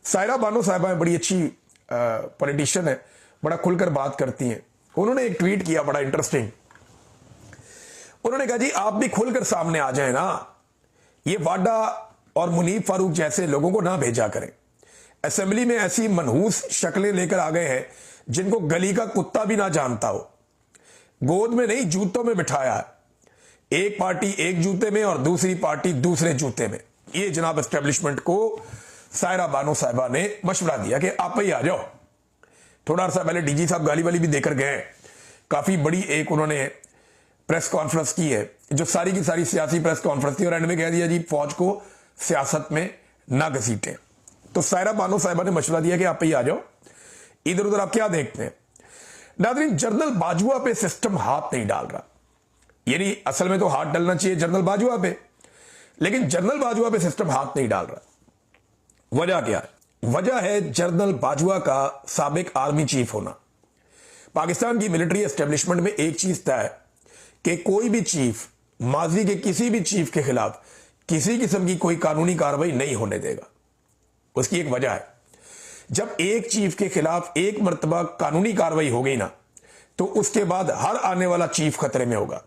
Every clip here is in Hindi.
सायरा बानो साहिबा बड़ी अच्छी पॉलिटिशियन है, बड़ा खुलकर बात करती हैं। उन्होंने एक ट्वीट किया बड़ा इंटरेस्टिंग। उन्होंने कहा जी आप भी खुलकर सामने आ जाए ना, ये वाडा और मुनीब फारूक जैसे लोगों को ना भेजा करें। असेंबली में ऐसी मनहूस शक्लें लेकर आ गए हैं जिनको गली का कुत्ता भी ना जानता हो। गोद में नहीं जूतों में बिठाया है, एक पार्टी एक जूते में और दूसरी पार्टी दूसरे जूते में। ये जनाब एस्टेब्लिशमेंट को सायरा बानो साहिबा ने मशवरा दिया कि आप ही आ जाओ। थोड़ा अर्सा पहले डीजी साहब गाली वाली भी देकर गए, काफी बड़ी एक उन्होंने प्रेस कॉन्फ्रेंस की है जो सारी की सारी सियासी प्रेस कॉन्फ्रेंस थी, और एंड में कह दिया जी फौज को सियासत में ना घसीटें। तो सायरा बानो साहिबा ने मशवरा दिया कि आप ही आ जाओ, इधर उधर आप क्या देखते हैं। नाज़रीन, जनरल बाजवा पे सिस्टम हाथ नहीं डाल रहा, यानी असल में तो हाथ डालना चाहिए जनरल बाजवा पे, लेकिन जनरल बाजवा पे सिस्टम हाथ नहीं डाल रहा। वजह क्या है? वजह है जनरल बाजवा का साबिक आर्मी चीफ होना। पाकिस्तान की मिलिट्री एस्टेब्लिशमेंट में एक चीज तय है कि कोई भी चीफ माजी के किसी भी चीफ के खिलाफ किसी किस्म की कोई कानूनी कार्रवाई नहीं होने देगा। उसकी एक वजह है, जब एक चीफ के खिलाफ एक मर्तबा कानूनी कार्रवाई हो गई ना, तो उसके बाद हर आने वाला चीफ खतरे में होगा।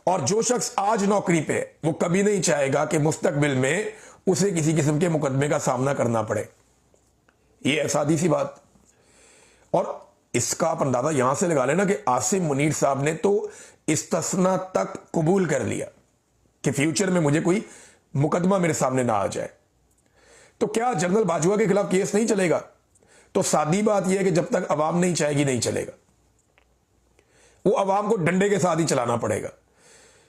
और जो शख्स आज नौकरी पे वो कभी नहीं चाहेगा कि मुस्तकबिल में उसे किसी किस्म के मुकदमे का सामना करना पड़े। ये है सादी सी बात। और इसका आप अंदाजा यहां से लगा लेना कि आसिम मुनीर साहब ने तो इस्तिस्ना तक कबूल कर लिया कि फ्यूचर में मुझे कोई मुकदमा मेरे सामने ना आ जाए। तो क्या जनरल बाजवा के खिलाफ केस नहीं चलेगा? तो सादी बात यह है कि जब तक अवाम नहीं चाहेगी नहीं चलेगा। वो अवाम को डंडे के साथ ही चलाना पड़ेगा,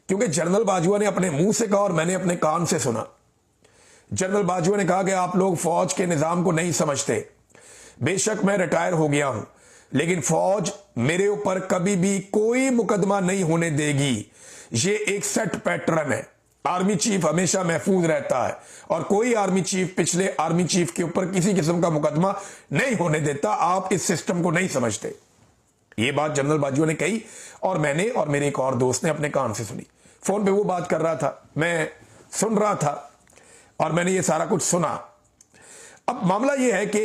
क्योंकि जनरल बाजवा ने अपने मुंह से कहा और मैंने अपने कान से सुना। जनरल बाजवा ने कहा कि आप लोग फौज के निजाम को नहीं समझते। बेशक मैं रिटायर हो गया हूं, लेकिन फौज मेरे ऊपर कभी भी कोई मुकदमा नहीं होने देगी। ये एक सेट पैटर्न है। आर्मी चीफ हमेशा महफूज रहता है और कोई आर्मी चीफ पिछले आर्मी चीफ के ऊपर किसी किस्म का मुकदमा नहीं होने देता। आप इस सिस्टम को नहीं समझते। ये बात जनरल बाजवा ने कही और मैंने और मेरे एक और दोस्त ने अपने कान से सुनी। फोन पे वो बात कर रहा था, मैं सुन रहा था और मैंने ये सारा कुछ सुना। अब मामला ये है कि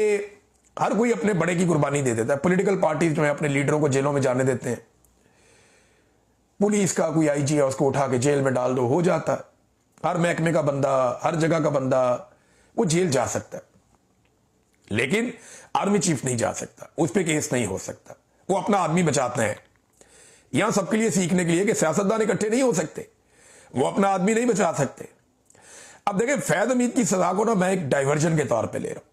हर कोई अपने बड़े की कुर्बानी दे देता है। पॉलिटिकल पार्टीज जो है अपने लीडरों को जेलों में जाने देते हैं। पुलिस का कोई आईजी है उसको उठा के जेल में डाल दो, हो जाता है। हर महकमे का बंदा, हर जगह का बंदा वो जेल जा सकता है, लेकिन आर्मी चीफ नहीं जा सकता, उस पर केस नहीं हो सकता। वो अपना आदमी बचाते हैं। यहां सबके लिए सीखने के लिए कि सियासतदान इकट्ठे नहीं हो सकते, वो अपना आदमी नहीं बचा सकते। अब देखें, फैज हमीद की सजा को ना मैं एक डाइवर्जन के तौर पे ले रहा हूं।